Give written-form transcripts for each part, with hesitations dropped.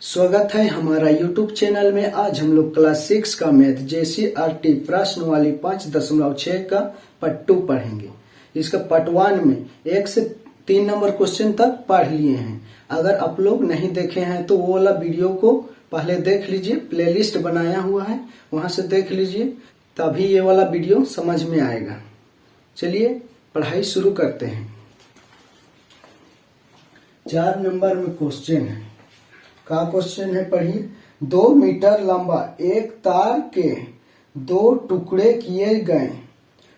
स्वागत है हमारा YouTube चैनल में। आज हम लोग क्लास 6 का मैथ JCRT प्रश्न वाली 5.6 का पार्ट 2 पढ़ेंगे। इसका पार्ट 1 में 1 से 3 नंबर क्वेश्चन तक पढ़ लिए हैं। अगर आप लोग नहीं देखे हैं तो वो वाला वीडियो को पहले देख लीजिए, प्लेलिस्ट बनाया हुआ है, वहां से देख लीजिए, तभी ये वाला वीडियो समझ में आएगा। चलिए पढ़ाई शुरू करते हैं। 4 नंबर में क्वेश्चन है। का क्वेश्चन है, पढ़िए। 2 मीटर लंबा एक तार के 2 टुकड़े किए गए।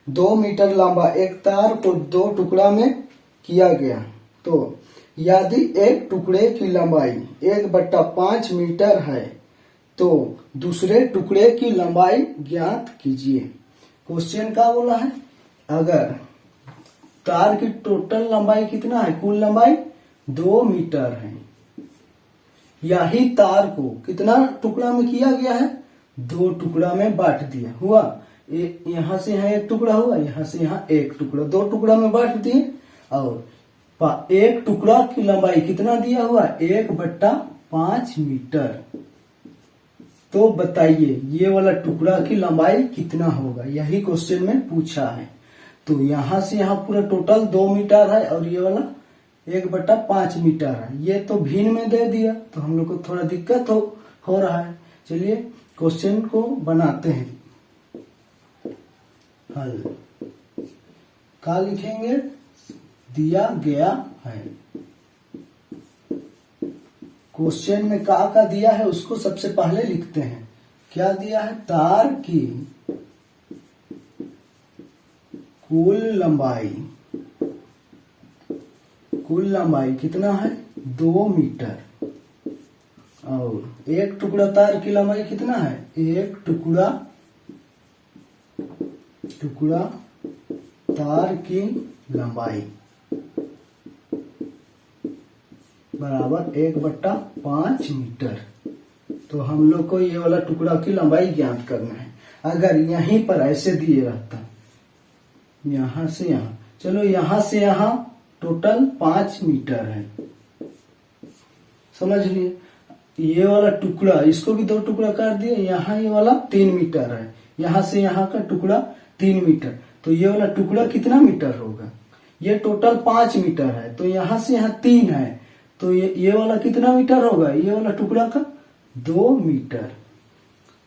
2 मीटर लंबा एक तार को 2 टुकड़ा में किया गया, तो यदि एक टुकड़े की लंबाई 1/5 मीटर है तो दूसरे टुकड़े की लंबाई ज्ञात कीजिए। क्वेश्चन का बोला है, अगर तार की टोटल लंबाई कितना है, कुल लंबाई 2 मीटर है, यही तार को कितना टुकड़ा में किया गया है, 2 टुकड़ा में बांट दिया हुआ। यहाँ से यहाँ एक टुकड़ा हुआ, यहाँ से यहाँ एक टुकड़ा, 2 टुकड़ा में बांट दिए। और एक टुकड़ा की लंबाई कितना दिया हुआ, 1/5 मीटर। तो बताइए ये वाला टुकड़ा की लंबाई कितना होगा, यही क्वेश्चन में पूछा है। तो यहाँ से यहाँ पूरा टोटल 2 मीटर है और ये वाला 1/5 मीटर है। ये तो भिन्न में दे दिया, तो हम लोग को थोड़ा दिक्कत हो रहा है। चलिए क्वेश्चन को बनाते हैं। हल का लिखेंगे, दिया गया है। क्वेश्चन में का दिया है उसको सबसे पहले लिखते हैं। क्या दिया है, तार की कुल लंबाई कितना है, 2 मीटर। और एक टुकड़ा तार की लंबाई कितना है, एक टुकड़ा तार की लंबाई बराबर 1/5 मीटर। तो हम लोग को ये वाला टुकड़ा की लंबाई ज्ञात करना है। अगर यहीं पर ऐसे दिए रहता, यहां से यहां, चलो यहां से यहां टोटल 5 मीटर है, समझ लिए। ये वाला टुकड़ा, इसको भी 2 टुकड़ा कर दिए, यहाँ ये वाला 3 मीटर है, यहाँ से यहाँ का टुकड़ा 3 मीटर। तो ये वाला टुकड़ा कितना मीटर होगा, ये टोटल 5 मीटर है, तो यहाँ से यहाँ 3 है, तो ये वाला कितना मीटर होगा, ये वाला टुकड़ा का 2 मीटर।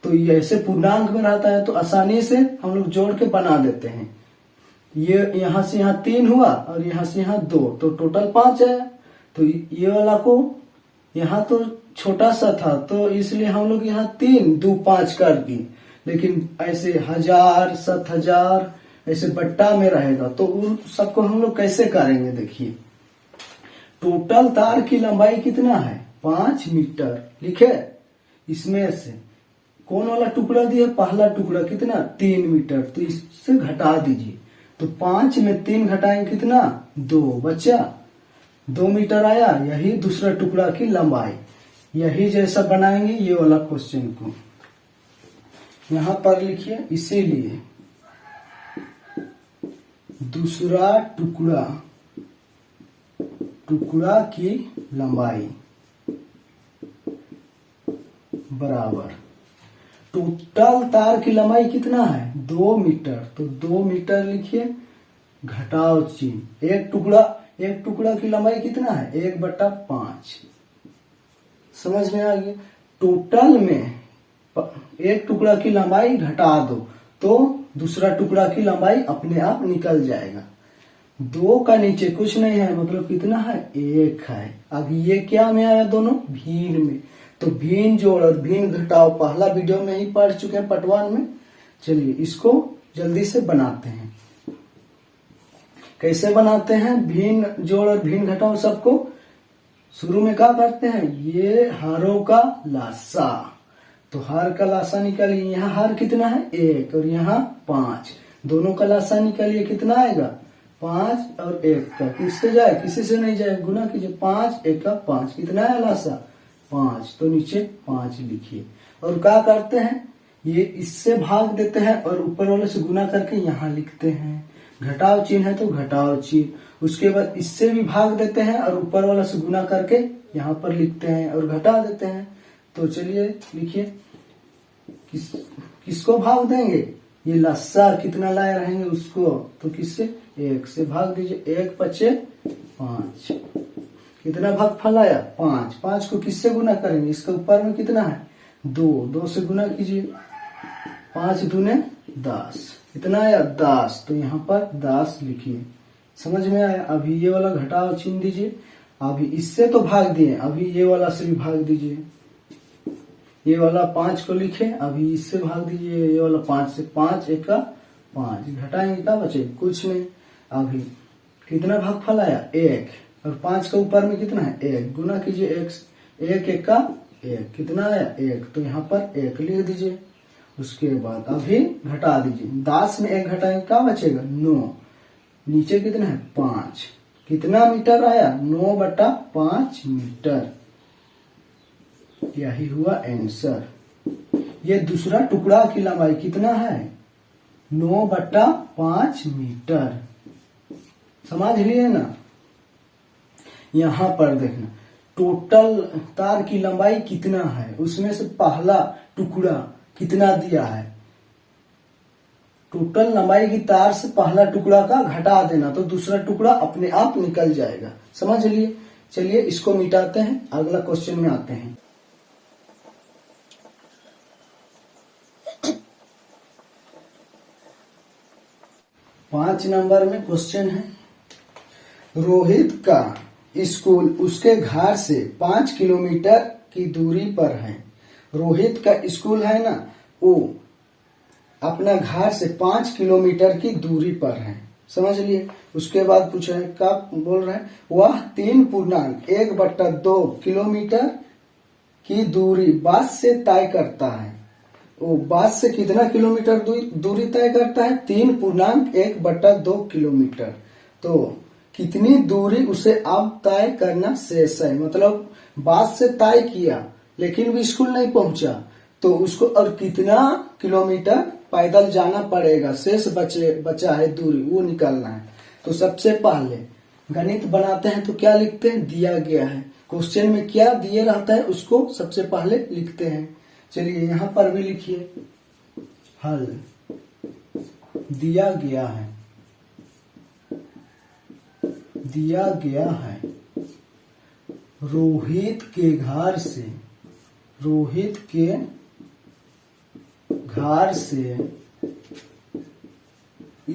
तो ये ऐसे पूर्णांक में रहता है तो आसानी से हम लोग जोड़ के बना देते हैं। ये यहाँ से यहाँ 3 हुआ और यहाँ से यहाँ 2, तो टोटल 5 है। तो ये वाला को यहाँ तो छोटा सा था, तो इसलिए हम लोग यहाँ 3 2 5 कर दिए। लेकिन ऐसे 1000 7000 ऐसे बट्टा में रहेगा, तो उन सबको हम लोग कैसे करेंगे। देखिए टोटल तार की लंबाई कितना है, 5 मीटर लिखे। इसमें से कौन वाला टुकड़ा दिया, पहला टुकड़ा कितना, 3 मीटर, तो इससे घटा दीजिए। तो 5 में 3 घटाएंगे कितना, 2 बचा, 2 मीटर आया। यही दूसरा टुकड़ा की लंबाई, यही जैसा बनाएंगे ये वाला क्वेश्चन को यहां पर लिखिए। इसीलिए दूसरा टुकड़ा की लंबाई बराबर टोटल तार की लंबाई कितना है, 2 मीटर। तो 2 मीटर लिखिए, घटाओ चिन्ह, एक टुकड़ा की लंबाई कितना है, 1/5। समझ में आ गया। टोटल में एक टुकड़ा की लंबाई घटा दो तो दूसरा टुकड़ा की लंबाई अपने आप निकल जाएगा। 2 का नीचे कुछ नहीं है, मतलब कितना है, 1 है। अब ये क्या में आया, दोनों भिन्न में, तो भिन्न जोड़ और भिन्न घटाओ पहला वीडियो में ही पढ़ चुके हैं, पार्ट 1 में। चलिए इसको जल्दी से बनाते हैं। कैसे बनाते हैं, भिन्न जोड़ और भिन्न घटाओ सबको शुरू में क्या करते हैं, ये हारों का लासा, तो हार का लासा निकालिए। यहाँ हार कितना है, 1 और यहाँ 5, दोनों का लासा निकालिए, कितना आएगा, 5 और 1 का किससे जाए, किसी से नहीं जाए, गुना कीजिए, 5 1 का 5, कितना है लासा, 5, तो नीचे 5 लिखिए। और क्या करते हैं, ये इससे भाग देते हैं और ऊपर वाले से गुना करके यहाँ लिखते हैं। घटाव चिन्ह है तो घटाव चिन्ह, उसके बाद इससे भी भाग देते हैं और ऊपर वाला से गुना करके यहाँ पर लिखते हैं और घटा देते हैं। तो चलिए लिखिए, किसको भाग देंगे, ये लस्सा कितना लाए रहेंगे उसको, तो किससे, 1 से भाग दीजिए। 1 पचे 5, कितना भाग फलाया, 5। 5 को किससे गुना करेंगे, इसका ऊपर में कितना है 2, 2 से गुना कीजिए। 5 दूने 10, कितना आया 10, तो यहाँ पर 10 लिखिए। समझ में आया। अभी ये वाला घटाओ छीन दीजिए। अभी इससे तो भाग दिए, अभी ये वाला से भी भाग दीजिए। ये वाला 5 को लिखे, अभी इससे भाग दीजिए ये वाला 5 से। 5 एका 5, घटाएंगे क्या बचे, कुछ नहीं। अभी कितना भाग फलाया 1, और 5 के ऊपर में कितना है 1, गुना कीजिए। 1 एका 1, कितना आया 1, तो यहाँ पर 1 लिख दीजिए। उसके बाद अभी घटा दीजिए। 10 में 1 घटाएंगे क्या बचेगा 9, नीचे कितना है 5, कितना मीटर आया 9/5 मीटर। यही हुआ आंसर। ये दूसरा टुकड़ा की लंबाई कितना है 9/5 मीटर। समझ लिए ना। यहां पर देखना टोटल तार की लंबाई कितना है, उसमें से पहला टुकड़ा कितना दिया है। टोटल लंबाई की तार से पहला टुकड़ा का घटा देना, तो दूसरा टुकड़ा अपने आप निकल जाएगा। समझ लिए। चलिए इसको मिटाते हैं, अगला क्वेश्चन में आते हैं। 5 नंबर में क्वेश्चन है, रोहित का स्कूल उसके घर से 5 किलोमीटर की दूरी पर है। रोहित का स्कूल है ना, वो अपना घर से 5 किलोमीटर की दूरी पर है। समझ लिए। उसके बाद पूछा है, क्या बोल रहा है, वह 3.1/2 किलोमीटर की दूरी बस से तय करता है। वो बस से कितना किलोमीटर दूरी तय करता है 3.1/2 किलोमीटर। तो कितनी दूरी उसे अब तय करना शेष है, मतलब बस से तय किया लेकिन भी स्कूल नहीं पहुंचा, तो उसको और कितना किलोमीटर पैदल जाना पड़ेगा, शेष बचा है दूरी, वो निकालना है। तो सबसे पहले गणित बनाते हैं, तो क्या लिखते हैं, दिया गया है। क्वेश्चन में क्या दिए रहता है उसको सबसे पहले लिखते हैं। चलिए यहाँ पर भी लिखिए, हल दिया गया है, दिया गया है रोहित के घर से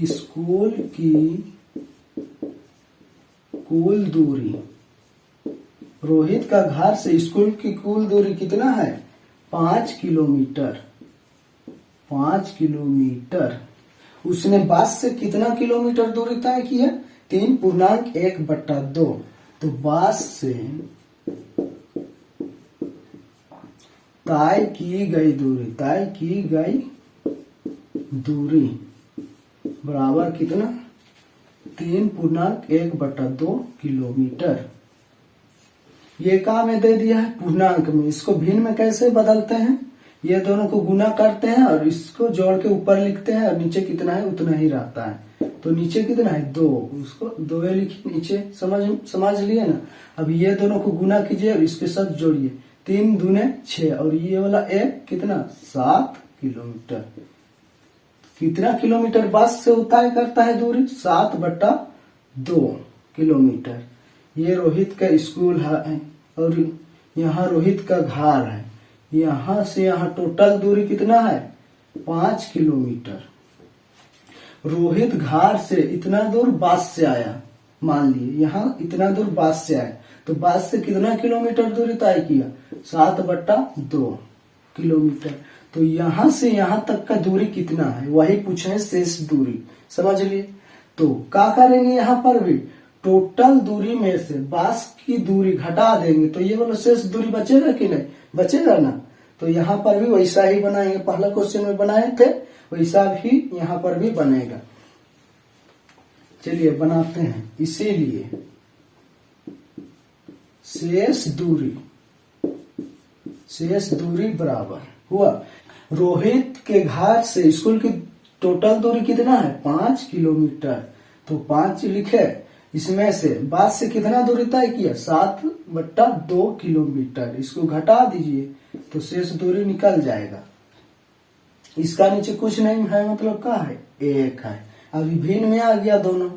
स्कूल की कुल दूरी, रोहित का घर से स्कूल की कुल दूरी कितना है 5 किलोमीटर। 5 किलोमीटर। उसने बस से कितना किलोमीटर दूरी तय की है 3.1/2। तो बस से तय की गई दूरी बराबर कितना 3.1/2 किलोमीटर। ये काम में दे दिया है पूर्णांक में, इसको भिन्न में कैसे बदलते हैं, ये दोनों को गुना करते हैं और इसको जोड़ के ऊपर लिखते हैं और नीचे कितना है उतना ही रहता है। तो नीचे कितना है 2, उसको 2 लिखिए नीचे। समझ लिए ना। अब ये दोनों को गुना कीजिए और इसके साथ जोड़िए, 3 दूने 6 और ये वाला 1 कितना 7 किलोमीटर। कितना किलोमीटर बस से तय करता है दूरी 7/2 किलोमीटर। ये रोहित का स्कूल है और यहाँ रोहित का घर है। यहाँ से यहाँ टोटल दूरी कितना है 5 किलोमीटर। रोहित घर से इतना दूर बस से आया, मान लिए यहाँ इतना दूर बस से आया, तो बस से कितना किलोमीटर दूरी तय किया 7/2 किलोमीटर। तो यहाँ से यहाँ तक का दूरी कितना है वही पूछे है, शेष दूरी। समझ लिए। तो क्या करेंगे, यहाँ पर भी टोटल दूरी में से बस की दूरी घटा देंगे, तो ये वाला शेष दूरी बचेगा कि नहीं, बचेगा ना। तो यहाँ पर भी वैसा ही बनाएंगे, पहला क्वेश्चन में बनाए थे वैसा भी यहाँ पर भी बनेगा। चलिए बनाते हैं। इसीलिए शेष दूरी बराबर हुआ, रोहित के घर से स्कूल की टोटल दूरी कितना है 5 किलोमीटर। तो 5 लिखे, इसमें से बाद से कितना दूरी तय किया 7/2 किलोमीटर, इसको घटा दीजिए तो शेष दूरी निकल जाएगा। इसका नीचे कुछ नहीं है मतलब क्या है 1 है। अभी भिन्न में आ गया दोनों,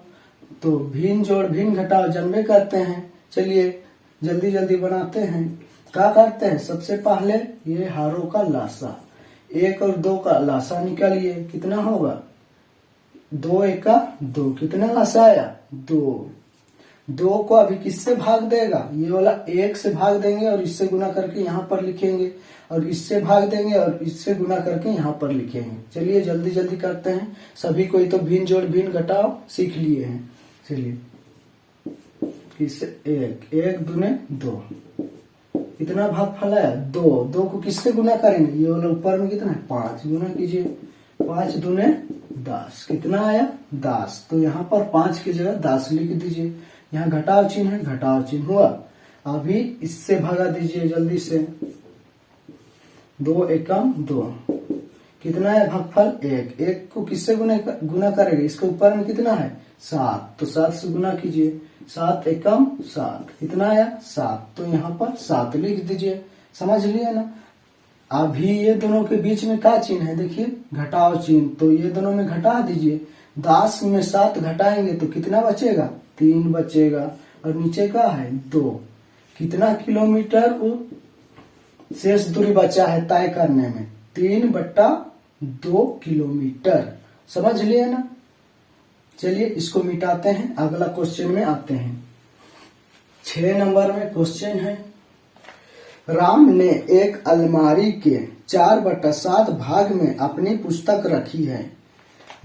तो भिन्न जोड़ भिन्न घटाओ जन्मे करते हैं। चलिए जल्दी जल्दी बनाते हैं। क्या करते हैं, सबसे पहले ये हारों का लासा 1 और 2 का लासा निकालिए, कितना होगा 2 एका 2, कितना लासा आया 2 को अभी किससे भाग देगा, ये वाला 1 से भाग देंगे और इससे गुना करके यहाँ पर लिखेंगे, और इससे भाग देंगे और इससे गुना करके यहाँ पर लिखेंगे। चलिए जल्दी जल्दी करते हैं। सभी कोई तो भिन्न जोड़ भिन्न घटाओ सीख लिए हैं। चलिए किससे 1 दूने 2, कितना भागफल आया 2 को किससे गुना करेंगे, ये वाला ऊपर में कितना है 5, गुना कीजिए 5 दूने 10, कितना आया 10। तो यहाँ पर 5 की जगह 10 लिख दीजिए। यहाँ घटाव चिन्ह है, घटाव चिन्ह हुआ। अभी इससे भगा दीजिए जल्दी से, 2 एकम 2, कितना है भागफल 1 को किससे गुना करेंगे, इसके ऊपर में कितना है 7, तो 7 से गुना कीजिए, 7 एकम 7, कितना आया 7, तो यहाँ पर 7 लिख दीजिए। समझ लिया ना। अभी ये दोनों के बीच में क्या चिन्ह है, देखिए घटाव चिन्ह, तो ये दोनों में घटा दीजिए। 10 में 7 घटाएंगे तो कितना बचेगा 3 बचेगा, और नीचे का है 2, कितना किलोमीटर वो शेष दूरी बचा है तय करने में 3/2 किलोमीटर। समझ लिए ना। चलिए इसको मिटाते हैं, अगला क्वेश्चन में आते हैं। 6 नंबर में क्वेश्चन है, राम ने एक अलमारी के 4/7 भाग में अपनी पुस्तक रखी है,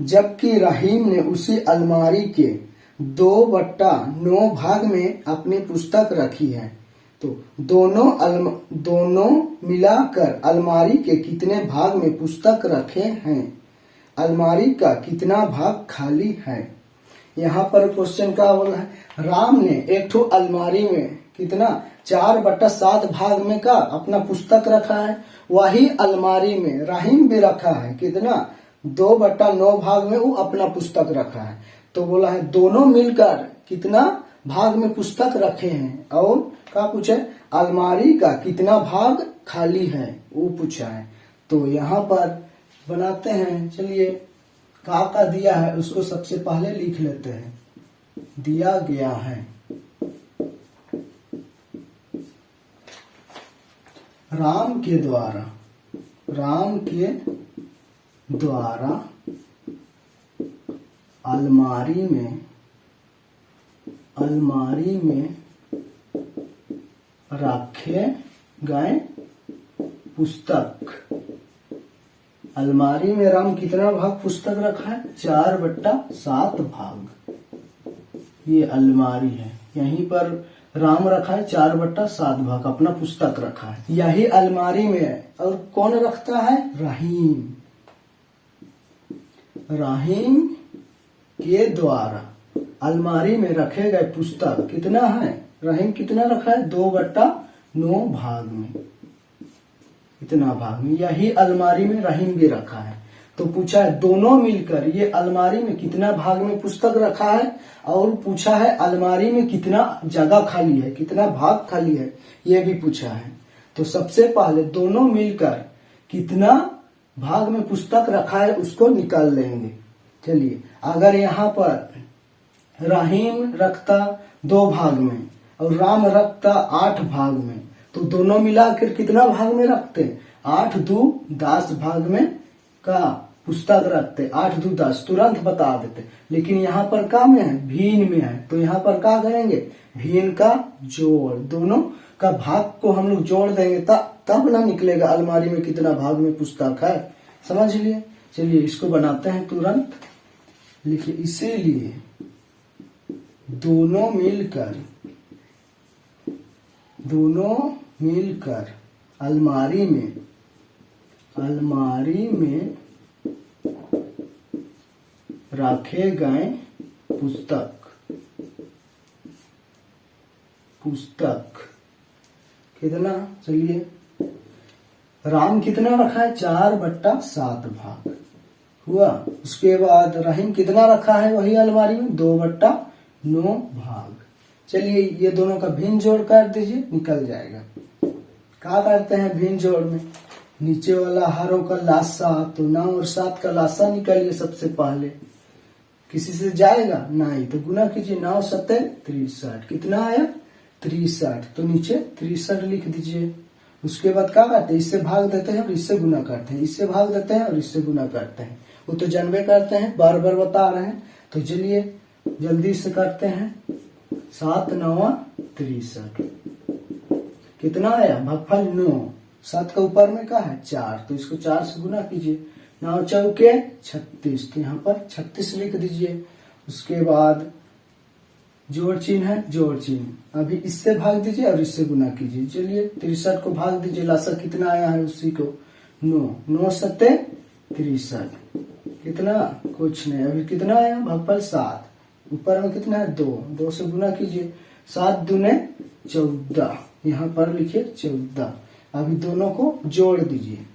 जबकि रहीम ने उसी अलमारी के 2/9 भाग में अपनी पुस्तक रखी है। तो दोनों मिलाकर अलमारी के कितने भाग में पुस्तक रखे हैं, अलमारी का कितना भाग खाली है। यहाँ पर क्वेश्चन क्या बोला है, राम ने एक ठो अलमारी में कितना 4/7 भाग में का अपना पुस्तक रखा है, वही अलमारी में रहीम भी रखा है, कितना 2/9 भाग में वो अपना पुस्तक रखा है। तो बोला है दोनों मिलकर कितना भाग में पुस्तक रखे हैं, और क्या पूछा है अलमारी का कितना भाग खाली है वो पूछा है। तो यहाँ पर बनाते हैं। चलिए का दिया है उसको सबसे पहले लिख लेते हैं। दिया गया है राम के द्वारा अलमारी में रखे गए पुस्तक, अलमारी में राम कितना भाग पुस्तक रखा है 4/7 भाग। ये अलमारी है, यहीं पर राम रखा है 4/7 भाग अपना पुस्तक रखा है, यही अलमारी में है। और कौन रखता है रहीम के द्वारा अलमारी में रखे गए पुस्तक कितना है, रहीम कितना रखा है 2/9 भाग में, इतना भाग में, यही अलमारी में रहीम भी रखा है। तो पूछा है दोनों मिलकर ये अलमारी में कितना भाग में पुस्तक रखा है, और पूछा है अलमारी में कितना जगह खाली है, कितना भाग खाली है, ये भी पूछा है। तो सबसे पहले दोनों मिलकर कितना भाग में पुस्तक रखा है उसको निकाल लेंगे। चलिए अगर यहाँ पर रहीम रखता 2 भाग में और राम रखता 8 भाग में, तो दोनों मिलाकर कितना भाग में रखते 8 2 10 भाग में का पुस्तक रखते, 8 2 10 तुरंत बता देते। लेकिन यहाँ पर का में है भिन्न में है, तो यहाँ पर क्या करेंगे भिन्न का जोड़, दोनों का भाग को हम लोग जोड़ देंगे तब ना निकलेगा अलमारी में कितना भाग में पुस्तक है। समझ लिए। चलिए इसको बनाते हैं तुरंत, लिखिए इसीलिए दोनों मिलकर अलमारी में रखे गए पुस्तक कितना, चलिए राम कितना रखा है 4/7 भाग हुआ। उसके बाद रहीम कितना रखा है वही अलमारी में 2/9 9 भाग। चलिए ये दोनों का भिन्न जोड़ कर दीजिए, निकल जाएगा। क्या करते हैं भिन्न जोड़ में, नीचे वाला हरों का लासा, तो 9 और 7 का लासा निकालिए सबसे पहले। किसी से जाएगा नहीं, तो गुना कीजिए, 9 सत्ते 63, कितना आया 63, तो नीचे 63 लिख दीजिए। उसके बाद क्या करते हैं, इससे भाग देते हैं और इससे गुना करते हैं, इससे भाग देते हैं और इससे गुना करते हैं। वो तो जानबे करते हैं, बार बार बता रहे हैं, तो चलिए जल्दी से करते हैं। 7 9 63, कितना आया भागफल 9। 7 का ऊपर में क्या है 4, तो इसको 4 से गुना कीजिए। 9 चौके 36, तो यहाँ पर 36 लिख दीजिए। उसके बाद जोड़ चिन्ह है, जोड़ चिन्ह, अभी इससे भाग दीजिए और इससे गुना कीजिए। चलिए 63 को भाग दीजिए, लासा कितना आया है उसी को 9, 9 सत्ते 63, कितना कुछ नहीं, अभी कितना आया भागफल 7, ऊपर में कितना है 2, 2 से गुना कीजिए। 7 दूने 14, यहाँ पर लिखिए 14। अभी दोनों को जोड़ दीजिए,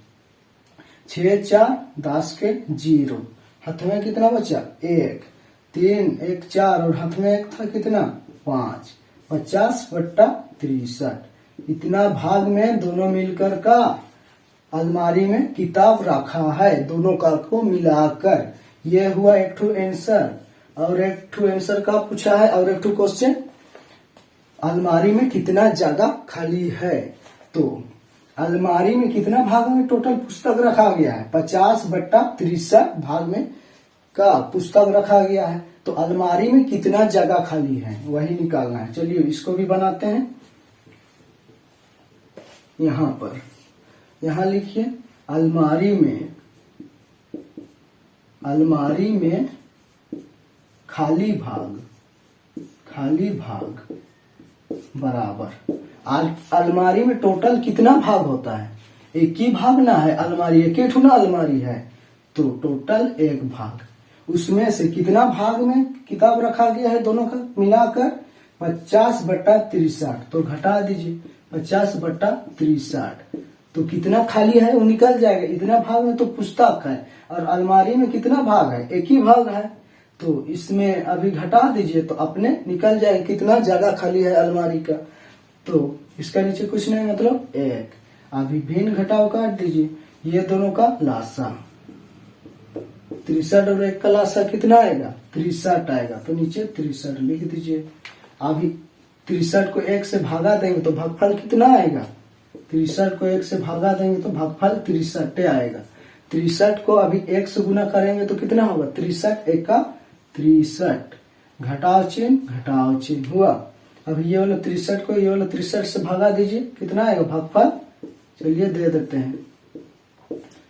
6 4 10 के 0, हाथ में कितना बचा 1, 3 1 4 और हाथ में 1 था कितना 5, 50 बट्टा 63। इतना भाग में दोनों मिलकर का अलमारी में किताब रखा है, दोनों का को मिलाकर। ये हुआ एक ठो आंसर, और एक ठो आंसर का पूछा है, और एक ठो क्वेश्चन अलमारी में कितना जगह खाली है। तो अलमारी में कितना भाग में टोटल पुस्तक रखा गया है, 50 बट्टा 63 भाग में का पुस्तक रखा गया है। तो अलमारी में कितना जगह खाली है वही निकालना है। चलिए इसको भी बनाते हैं। यहाँ पर यहाँ लिखिए अलमारी में खाली भाग बराबर अलमारी में टोटल कितना भाग होता है, एक ही भाग ना है, अलमारी एक ही ठुना अलमारी है, तो टोटल 1 भाग। उसमें से कितना भाग में किताब रखा गया है दोनों का मिलाकर 50 बट्टा 63, तो घटा दीजिए 50 बट्टा 63, तो कितना खाली है वो निकल जाएगा। इतना भाग में तो पुस्तक है, और अलमारी में कितना भाग है, एक ही भाग है, तो इसमें अभी घटा दीजिए तो अपने निकल जाएगा कितना जगह खाली है अलमारी का। तो इसका नीचे कुछ नहीं, मतलब 1। अभी भिन्न घटाव काट दीजिए, ये दोनों का लासा 63 और 1 का लासा कितना आएगा 63 आएगा, तो नीचे 63 लिख दीजिए। अभी 63 को 1 से भागा देंगे तो भागफल कितना आएगा, 63 को 1 से भागा देंगे तो भागफल 63 आएगा। 63 को अभी 1 से गुना करेंगे तो कितना होगा 63 1 का 63, घटाव चिन्ह हुआ। अब ये वाला 63 को ये वाला 63 से भागा दीजिए, कितना आएगा भागफल, चलिए दे देते हैं।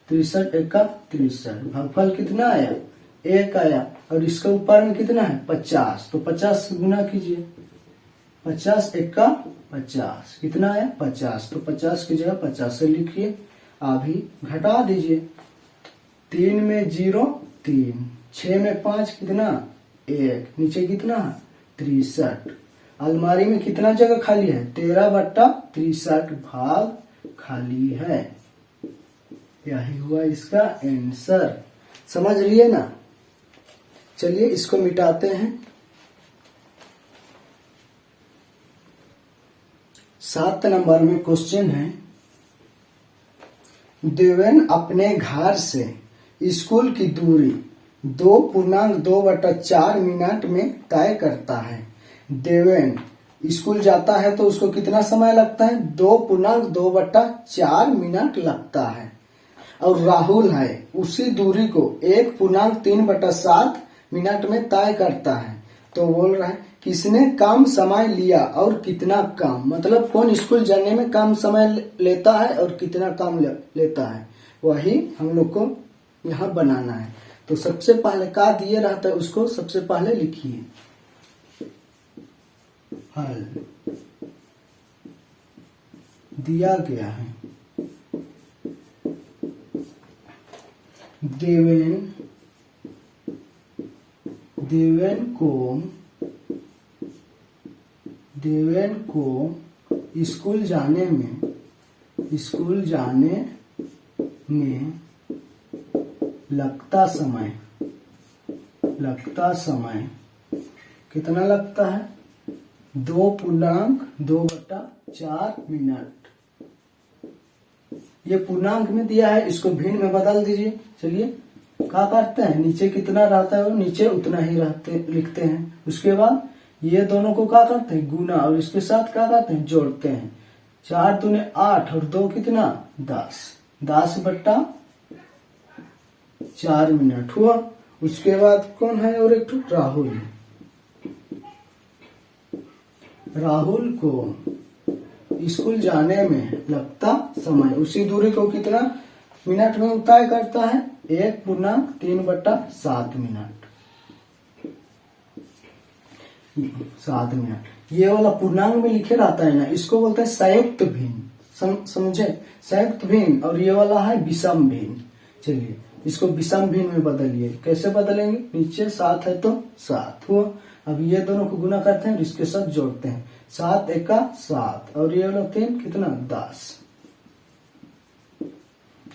63 1 का 63, भागफल कितना आया 1 आया, और इसके ऊपर में कितना है 50, तो 50 से गुना कीजिए। 50 1 का 50, कितना आया 50, तो 50 की जगह 50 से लिखिए। अभी घटा दीजिए, 3 में 0 3, 6 में 5 कितना 1, नीचे कितना 63। अलमारी में कितना जगह खाली है 13 बट्टा 63 भाग खाली है। यही हुआ इसका आंसर, समझ लिए ना। चलिए इसको मिटाते हैं। 7 नंबर में क्वेश्चन है, देवेन अपने घर से स्कूल की दूरी 2.2/4 मिनट में तय करता है। देवेन स्कूल जाता है तो उसको कितना समय लगता है 2.2/4 मिनट लगता है, और राहुल है उसी दूरी को 1.3/7 मिनट में तय करता है। तो बोल रहा है किसने कम समय लिया और कितना कम, मतलब कौन स्कूल जाने में कम समय लेता है और कितना कम लेता है, वही हम लोग को यहाँ बनाना है। तो सबसे पहले क्या दिए रहता है उसको सबसे पहले लिखिए, हल दिया गया है। देवेन को स्कूल जाने में लगता समय कितना लगता है 2.2/4 मिनट। ये पूर्णांक में दिया है, इसको भिन्न में बदल दीजिए। चलिए क्या करते हैं, नीचे कितना रहता है वो नीचे उतना ही लिखते हैं। उसके बाद ये दोनों को क्या करते हैं गुना, और इसके साथ क्या करते हैं जोड़ते हैं। 4 दूने 8 और 2 कितना 10, 10/4 मिनट हुआ। उसके बाद कौन है और एक राहुल। राहुल को स्कूल जाने में लगता समय, उसी दूरी को कितना मिनट में तय करता है 1.3/7 मिनट। 7 मिनट। ये वाला पूर्णांक में लिखे रहता है ना, इसको बोलते हैं संयुक्त भिन्न। समझे, संयुक्त भिन्न। और ये वाला है विषम भिन्न। चलिए इसको विषम भिन्न में बदलिए। कैसे बदलेंगे, नीचे 7 है तो 7 हुआ। अब ये दोनों को गुना करते हैं और इसके साथ जोड़ते हैं। 7 एका 7 और ये वाला 3 कितना 10,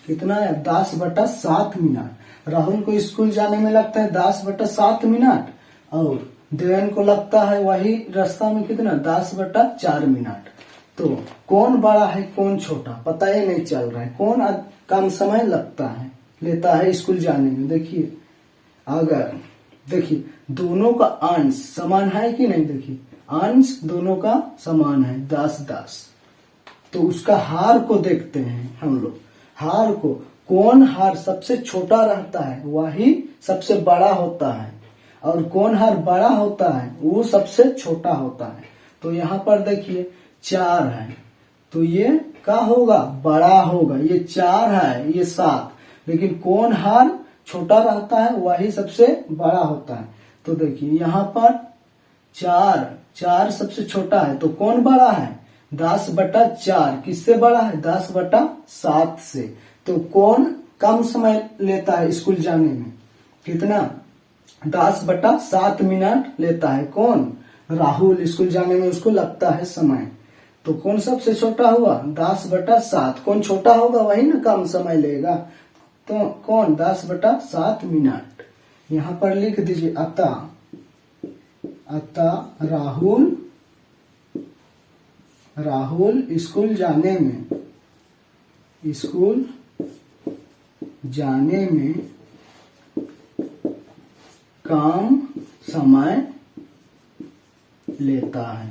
कितना है 10/7 मिनट। राहुल को स्कूल जाने में लगता है 10/7 मिनट और देवेन को लगता है वही रास्ता में कितना 10/4 मिनट। तो कौन बड़ा है कौन छोटा पता ही नहीं चल रहा है, कौन कम समय लेता है स्कूल जाने में। देखिए अगर देखिए दोनों का अंश समान है कि नहीं, देखिए अंश दोनों का समान है 10-10। तो उसका हार को देखते हैं हम लोग। हार को कौन हार सबसे छोटा रहता है वही सबसे बड़ा होता है, और कौन हार बड़ा होता है वो सबसे छोटा होता है। तो यहाँ पर देखिए 4 है तो ये क्या होगा बड़ा होगा, ये 4 है ये 7, लेकिन कौन हार छोटा रहता है वही सबसे बड़ा होता है। तो देखिए यहाँ पर 4 सबसे छोटा है तो कौन बड़ा है 10/4, किससे बड़ा है 10/7 से। तो कौन कम समय लेता है स्कूल जाने में, कितना 10/7 मिनट लेता है। कौन राहुल स्कूल जाने में उसको लगता है समय। तो कौन सबसे छोटा हुआ 10/7, कौन छोटा होगा वही ना कम समय लेगा। तो कौन 10/7 मिनट। यहाँ पर लिख दीजिए अतः राहुल स्कूल जाने में कम समय लेता है।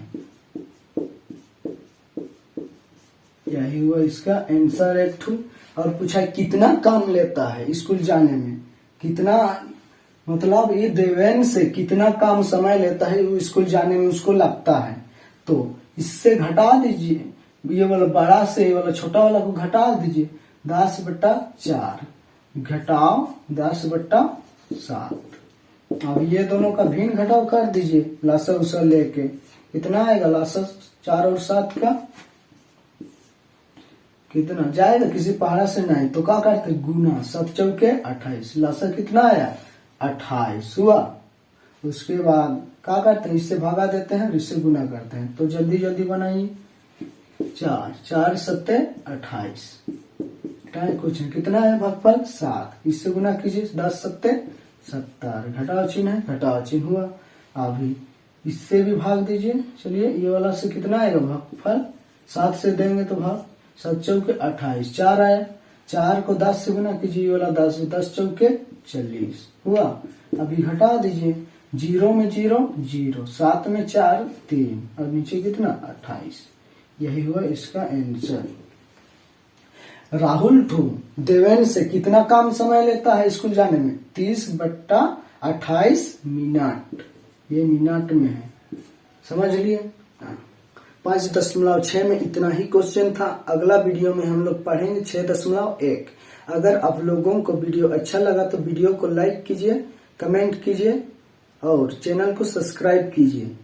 यही हुआ इसका आंसर एक ठू। और पूछा कितना काम लेता है स्कूल जाने में, कितना मतलब ये देवेन से कितना कम समय लेता है वो स्कूल जाने में उसको लगता है। तो इससे घटा दीजिए, ये वाला बड़ा से ये वाला छोटा वाला को घटा दीजिए। 10/4 घटाओ 10/7। अब ये दोनों का भिन्न घटाव कर दीजिए लासा उसा लेके। कितना आएगा लासा 4 और 7 का कितना जाएगा, किसी पहाड़ा से नहीं तो क्या करते गुना। 7 चौके 28, लासा कितना आया 28 हुआ। उसके बाद क्या करते हैं इससे भागा देते हैं, इससे गुना करते हैं। तो जल्दी जल्दी बनाइए। 4 7 28 कुछ है, कितना है भागफल 7। इससे गुना कीजिए 10 7 70, घटाओ चिन्ह है घटाओ चिन्ह हुआ। अभी इससे भी भाग दीजिए। चलिए ये वाला से कितना आएगा भागफल 7 से देंगे तो भाग 7 चौके 28, 4 आया। 4 को 10 से गुना कीजिए, ये वाला 10 चौके 40 हुआ। अभी घटा दीजिए, 0 में 0 0, 7 में 4 3 और नीचे कितना 28। यही हुआ इसका आंसर। राहुल देवेन से कितना कम समय लेता है स्कूल जाने में 30/28 मिनट। ये मिनट में है, समझ लिए। 5.6 में इतना ही क्वेश्चन था। अगला वीडियो में हम लोग पढ़ेंगे 6.1। अगर आप लोगों को वीडियो अच्छा लगा तो वीडियो को लाइक कीजिए, कमेंट कीजिए और चैनल को सब्सक्राइब कीजिए।